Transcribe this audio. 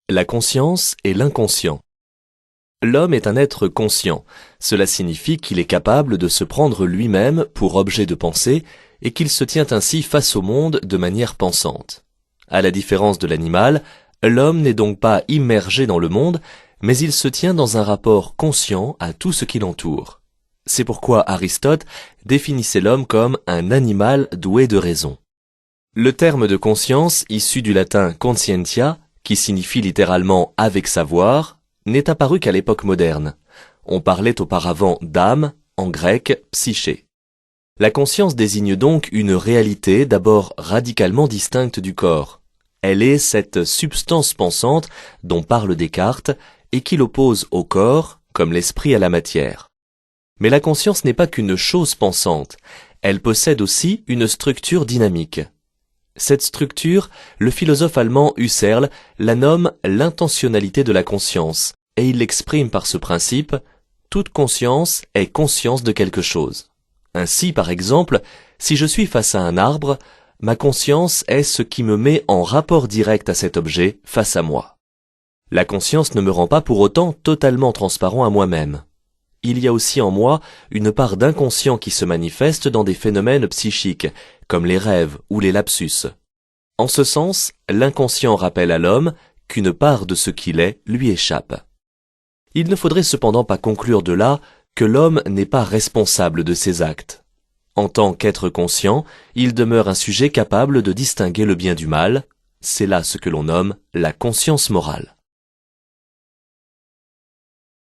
La conscience et l'inconscient. L'homme est un être conscient. Cela signifie qu'il est capable de se prendre lui-même pour objet de pensée et qu'il se tient ainsi face au monde de manière pensante. À la différence de l'animal, l'homme n'est donc pas immergé dans le monde, mais il se tient dans un rapport conscient à tout ce qui l'entoure. C'est pourquoi Aristote définissait l'homme comme un animal doué de raison. Le terme de conscience, issu du latin conscientia, qui signifie littéralement « avec savoir », n'est apparu qu'à l'époque moderne. On parlait auparavant d'âme, en grec psyché. La conscience désigne donc une réalité d'abord radicalement distincte du corps. Elle est cette substance pensante dont parle Descartes et qui l'oppose au corps comme l'esprit à la matière. Mais la conscience n'est pas qu'une chose pensante, elle possède aussi une structure dynamique. Cette structure, le philosophe allemand Husserl la nomme l'intentionnalité de la conscience, et il l'exprime par ce principe: toute conscience est conscience de quelque chose. Ainsi, par exemple, si je suis face à un arbre, ma conscience est ce qui me met en rapport direct à cet objet face à moi. La conscience ne me rend pas pour autant totalement transparent à moi-même. Il y a aussi en moi une part d'inconscient qui se manifeste dans des phénomènes psychiques, comme les rêves ou les lapsus. En ce sens, l'inconscient rappelle à l'homme qu'une part de ce qu'il est lui échappe. Il ne faudrait cependant pas conclure de là que l'homme n'est pas responsable de ses actes. En tant qu'être conscient, il demeure un sujet capable de distinguer le bien du mal. C'est là ce que l'on nomme la conscience morale.